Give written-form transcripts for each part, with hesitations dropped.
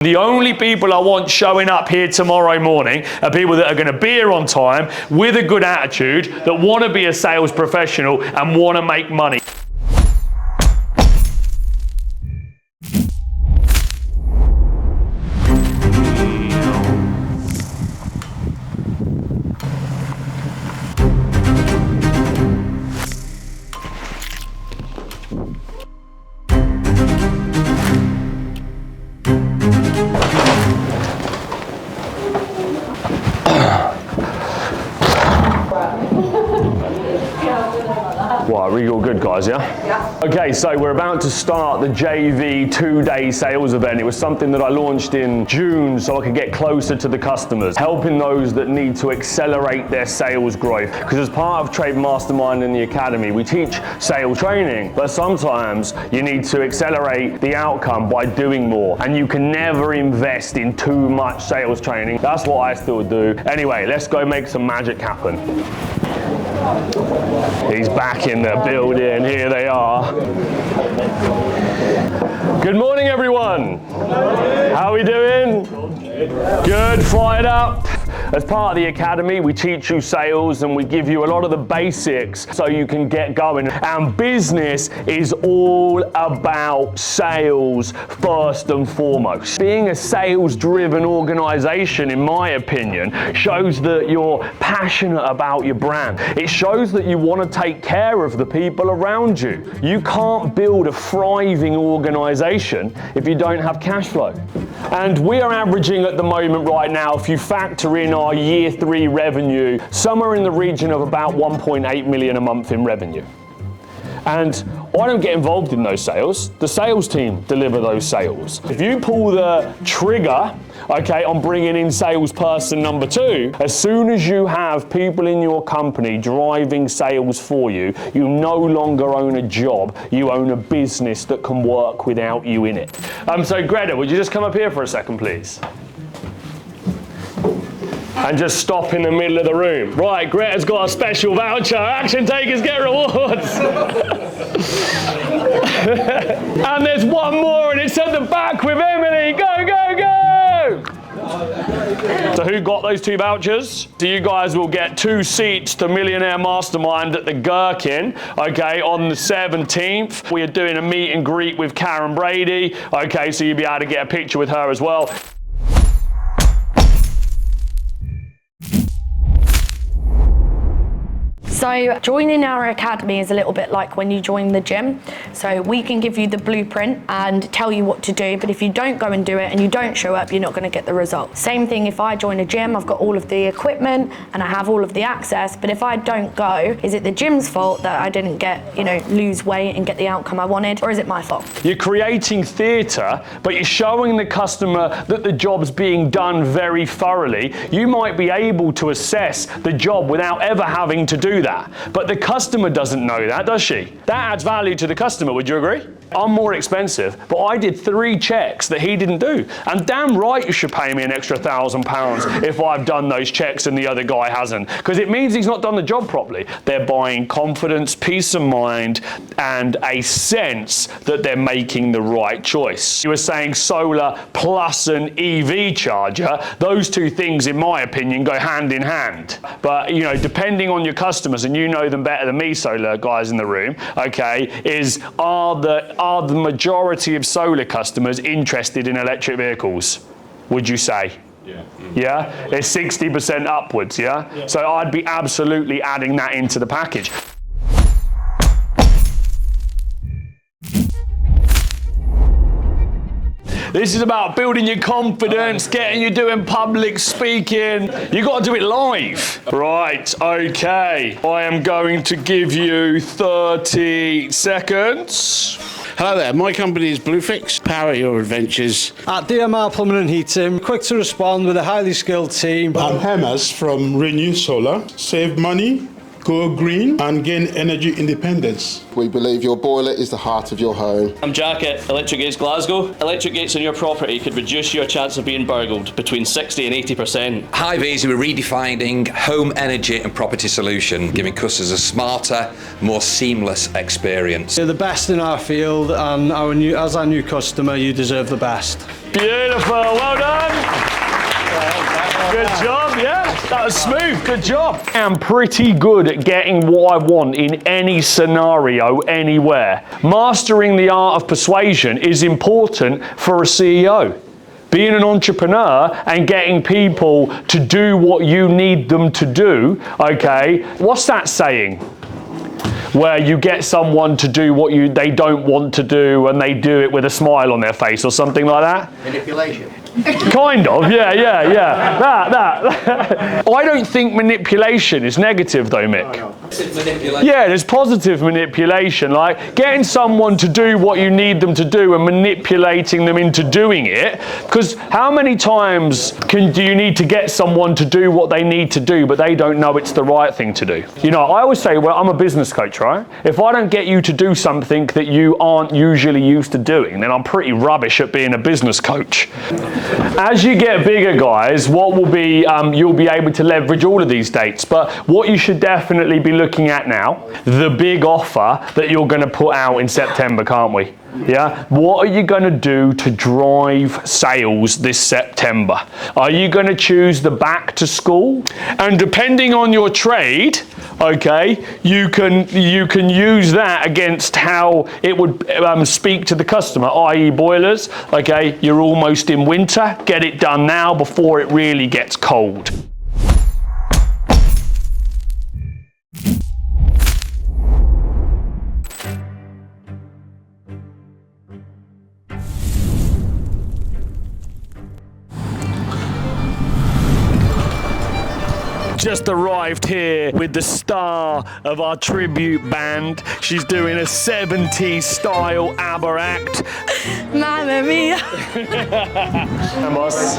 The only people I want showing up here tomorrow morning are people that are going to be here on time with a good attitude, that want to be a sales professional and want to make money. Well, are we all good, guys, yeah? Yeah. Okay, so we're about to start the JV 2-day sales event. It was something that I launched in June so I could get closer to the customers, helping those that need to accelerate their sales growth. Because as part of Trade Mastermind in the Academy, we teach sales training, but sometimes you need to accelerate the outcome by doing more. And you can never invest in too much sales training. That's what I still do. Anyway, let's go make some magic happen. He's back in the building. Here they are. Good morning, everyone. How are we doing? Good, fired up. As part of the Academy, we teach you sales and we give you a lot of the basics so you can get going. And business is all about sales first and foremost. Being a sales-driven organization, in my opinion, shows that you're passionate about your brand. It shows that you want to take care of the people around you. You can't build a thriving organization if you don't have cash flow. And we are averaging at the moment right now, if you factor in our year 3 revenue, somewhere in the region of about 1.8 million a month in revenue. And I don't get involved in those sales. The sales team deliver those sales. If you pull the trigger, okay, on bringing in salesperson number 2, as soon as you have people in your company driving sales for you, you no longer own a job, you own a business that can work without you in it. So Greta, would you just come up here for a second, please? And just stop in the middle of the room. Right, Greta's got a special voucher. Action takers get rewards. And there's one more, and it's at the back with Emily. Go, go, go! So who got those 2 vouchers? So you guys will get 2 seats to Millionaire Mastermind at the Gherkin, okay, on the 17th. We are doing a meet and greet with Karen Brady, okay, so you'll be able to get a picture with her as well. So joining our academy is a little bit like when you join the gym. So we can give you the blueprint and tell you what to do, but if you don't go and do it and you don't show up, you're not going to get the results. Same thing if I join a gym, I've got all of the equipment and I have all of the access, but if I don't go, is it the gym's fault that I didn't get, lose weight and get the outcome I wanted, or is it my fault? You're creating theatre, but you're showing the customer that the job's being done very thoroughly. You might be able to assess the job without ever having to do that. But the customer doesn't know that, does she? That adds value to the customer, would you agree? I'm more expensive, but I did 3 checks that he didn't do. And damn right you should pay me an extra £1,000 if I've done those checks and the other guy hasn't. Because it means he's not done the job properly. They're buying confidence, peace of mind, and a sense that they're making the right choice. You were saying solar plus an EV charger. Those 2 things, in my opinion, go hand in hand. But, depending on your customers, and you know them better than me, solar guys in the room, okay, are the majority of solar customers interested in electric vehicles, would you say? Yeah. Yeah? It's 60% upwards, yeah? So I'd be absolutely adding that into the package. This is about building your confidence, getting you doing public speaking. You got to do it live. Right, okay. I am going to give you 30 seconds. Hello there, my company is Bluefix. Power your adventures. At DMR Plumbing and Heating, quick to respond with a highly skilled team. I'm Hemas from Renew Solar. Save money, go green and gain energy independence. We believe your boiler is the heart of your home. I'm Jack at Electric Gates Glasgow. Electric gates on your property could reduce your chance of being burgled between 60 and 80%. Hi V's, we're redefining home energy and property solution, giving customers a smarter, more seamless experience. You're the best in our field, and as our new customer, you deserve the best. Beautiful, well done. Good job, yeah, that was smooth, good job. I'm pretty good at getting what I want in any scenario, anywhere. Mastering the art of persuasion is important for a CEO. Being an entrepreneur and getting people to do what you need them to do, okay, what's that saying? Where you get someone to do what they don't want to do and they do it with a smile on their face or something like that? Manipulation. Kind of, yeah. That. I don't think manipulation is negative though, Mick. No. Yeah, there's positive manipulation, like getting someone to do what you need them to do and manipulating them into doing it. Because how many times do you need to get someone to do what they need to do, but they don't know it's the right thing to do? You know, I always say, well, I'm a business coach, right? If I don't get you to do something that you aren't usually used to doing, then I'm pretty rubbish at being a business coach. As you get bigger, guys, what will be, you'll be able to leverage all of these dates, but what you should definitely be looking at now, the big offer that you're going to put out in September, can't we? Yeah, what are you going to do to drive sales this September? Are you going to choose the back to school? And depending on your trade, okay, you can use that against how it would speak to the customer, i.e. boilers. Okay, you're almost in winter, get it done now before it really gets cold. Just arrived here with the star of our tribute band. She's doing a 70s style ABBA act. Mamma mia. Hey, boss.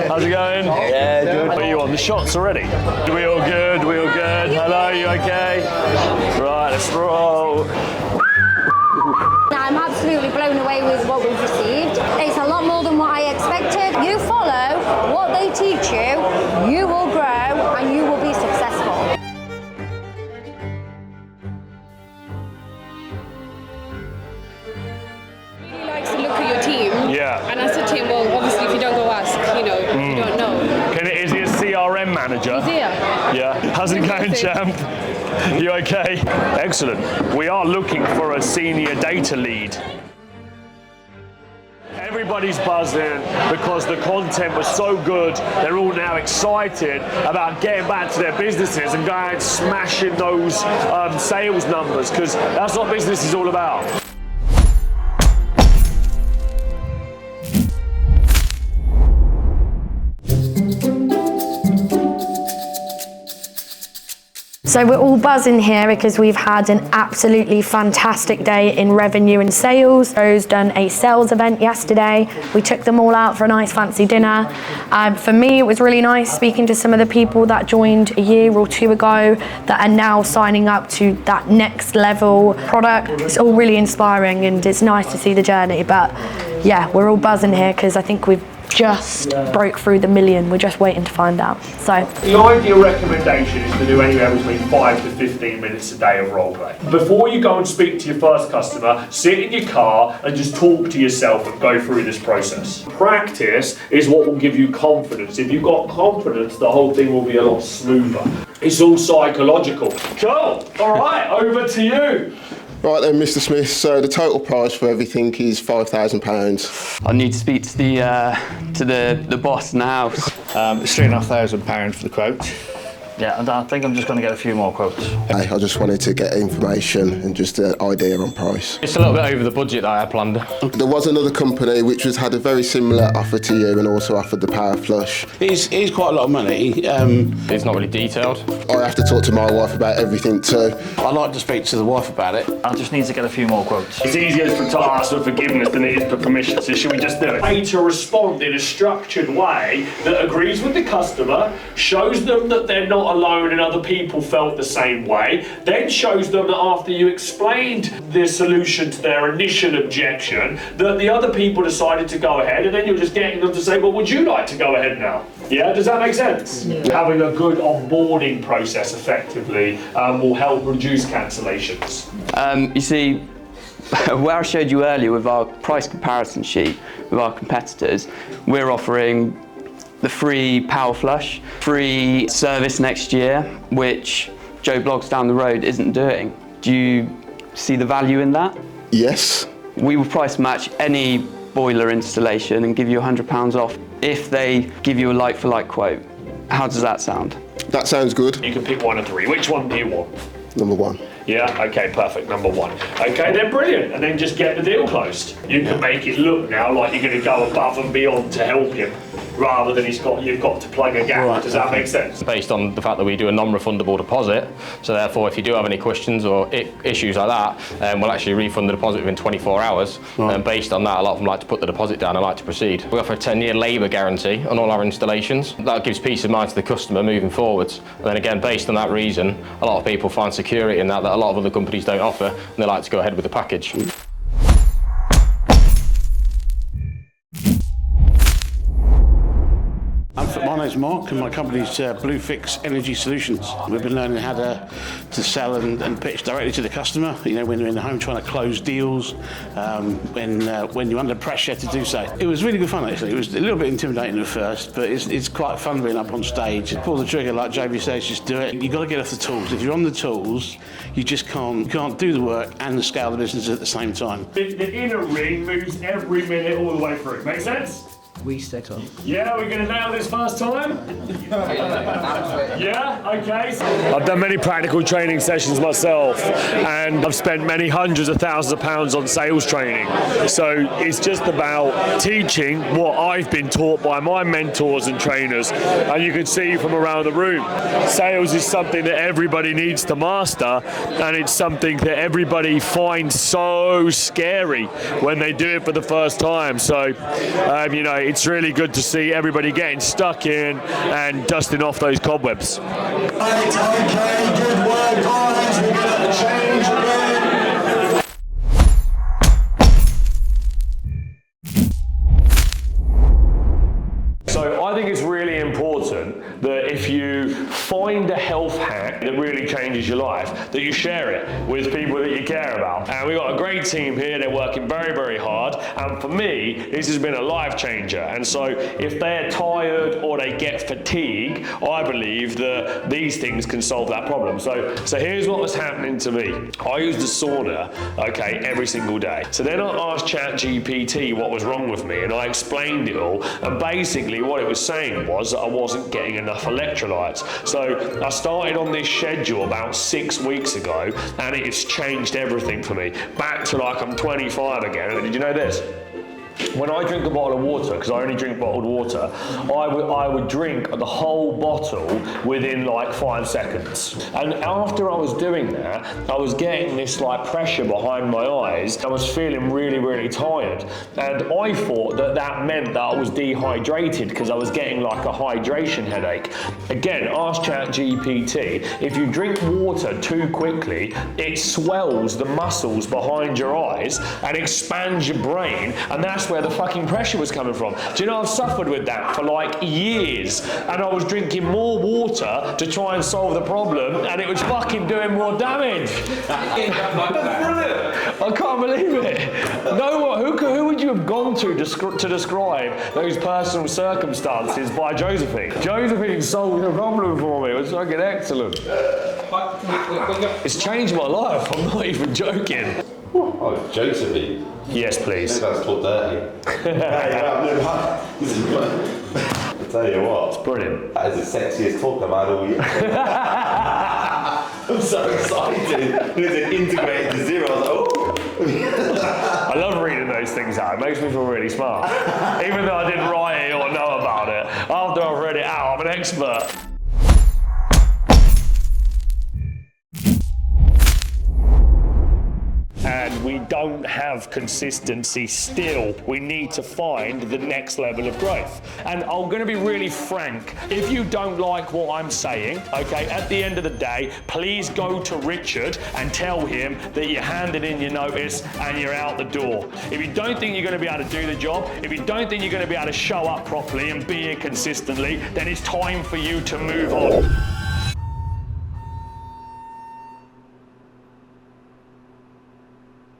How's it going? Yeah, good. Are you on the shots already? We all good? We all good? Hello, you okay? Right, let's roll. I'm absolutely blown away with what we've received. It's a lot more than what I expected. You follow what they teach you, you will grow and you will be successful. He really likes to look at your team. Yeah. And I said to him, well, obviously if you don't go ask, you know, you don't know. Is he a CRM manager? He's here. Yeah. How's it going, champ? You okay? Excellent. We are looking for a senior data lead. Everybody's buzzing because the content was so good. They're all now excited about getting back to their businesses and going and smashing those sales numbers, because that's what business is all about. So we're all buzzing here because we've had an absolutely fantastic day in revenue and sales. Joe's done a sales event yesterday. We took them all out for a nice fancy dinner. For me, it was really nice speaking to some of the people that joined a year or two ago that are now signing up to that next level product. It's all really inspiring and it's nice to see the journey. But yeah, we're all buzzing here because I think we've just broke through the million. We're just waiting to find out. So the ideal recommendation is to do anywhere between 5 to 15 minutes a day of role play. Before you go and speak to your first customer, sit in your car and just talk to yourself and go through this process. Practice is what will give you confidence. If you've got confidence, the whole thing will be a lot smoother. It's all psychological. Cool. All right, over to you. Right then, Mr. Smith, so the total price for everything is £5,000. I need to speak to the boss now. It's £3,500 for the quote. Yeah, and I think I'm just going to get a few more quotes. I just wanted to get information and just an idea on price. It's a little bit over the budget that I had planned. There was another company which had a very similar offer to you and also offered the power flush. It's quite a lot of money. It's not really detailed. I have to talk to my wife about everything too. I'd like to speak to the wife about it. I just need to get a few more quotes. It's easier to ask for forgiveness than it is for permission, so should we just do it? A to respond in a structured way that agrees with the customer, shows them that they're not alone and other people felt the same way, then shows them that after you explained the solution to their initial objection, that the other people decided to go ahead, and then you're just getting them to say, well, would you like to go ahead now? Yeah, does that make sense? Yeah. Having a good onboarding process effectively will help reduce cancellations. You see, Where I showed you earlier with our price comparison sheet with our competitors, we're offering the free power flush, free service next year, which Joe Bloggs down the road isn't doing. Do you see the value in that? Yes. We will price match any boiler installation and give you £100 off if they give you a like-for-like quote. How does that sound? That sounds good. You can pick one of three. Which one do you want? Number one. Yeah, okay, perfect, number one. Okay, then brilliant, and then just get the deal closed. You can make it look now like you're going to go above and beyond to help him, rather than you've got to plug a gap. Right. Does that make sense? Based on the fact that we do a non-refundable deposit, so therefore if you do have any questions or issues like that, we'll actually refund the deposit within 24 hours. Right. And based on that, a lot of them like to put the deposit down and like to proceed. We offer a 10-year labour guarantee on all our installations. That gives peace of mind to the customer moving forwards. And then again, based on that reason, a lot of people find security in that a lot of other companies don't offer, and they like to go ahead with the package. My name's Mark and my company's Bluefix Energy Solutions. We've been learning how to sell and pitch directly to the customer, you know, when you're in the home trying to close deals, when you're under pressure to do so. It was really good fun actually. It was a little bit intimidating at first, but it's quite fun being up on stage. Pull the trigger like JB says, just do it. You've got to get off the tools. If you're on the tools, you just can't do the work and scale the business at the same time. The inner ring moves every minute all the way through. Make sense? We set on. Yeah, we're going to nail this first time? Yeah, okay. I've done many practical training sessions myself, and I've spent many hundreds of thousands of pounds on sales training. So it's just about teaching what I've been taught by my mentors and trainers, and you can see from around the room. Sales is something that everybody needs to master, and it's something that everybody finds so scary when they do it for the first time. So, you know, it's really good to see everybody getting stuck in and dusting off those cobwebs. Okay, good work, guys. We're going to change again. So I think it's really important that if you find a health hack that really changes your life, that you share it with people that you care about. And we've got a great team here, they're working very, very hard. And for me, this has been a life changer. And so if they're tired or they get fatigue, I believe that these things can solve that problem. So here's what was happening to me. I used a sauna, okay, every single day. So then I asked ChatGPT what was wrong with me, and I explained it all. And basically what it was saying was that I wasn't getting enough electrolytes. So I started on this schedule about 6 weeks ago, and it has changed everything for me. Back to like I'm 25 again. And did you know this? When I drink a bottle of water, because I only drink bottled water, I would drink the whole bottle within like 5 seconds. And after I was doing that, I was getting this like pressure behind my eyes. I was feeling really, really tired. And I thought that that meant that I was dehydrated because I was getting like a hydration headache. Again, ask ChatGPT, if you drink water too quickly, it swells the muscles behind your eyes and expands your brain, and that's where the fucking pressure was coming from. Do you know, I've suffered with that for like years, and I was drinking more water to try and solve the problem, and it was fucking doing more damage. I can't believe it. No, who would you have gone to describe those personal circumstances by Josephine? Josephine solved the problem for me. It was fucking excellent. It's changed my life. I'm not even joking. Oh, Josephine. Yes, please. That's called dirty. I tell you what. It's brilliant. That is the sexiest talk I've had all year. I'm so excited. It's integrated to zero. I love reading those things out. It makes me feel really smart. Even though I didn't write it or know about it, after I've read it out, I'm an expert. And we don't have consistency still. We need to find the next level of growth. And I'm going to be really frank. If you don't like what I'm saying, okay, at the end of the day, please go to Richard and tell him that you handed in your notice and you're out the door. If you don't think you're going to be able to do the job, if you don't think you're going to be able to show up properly and be here consistently, then it's time for you to move on.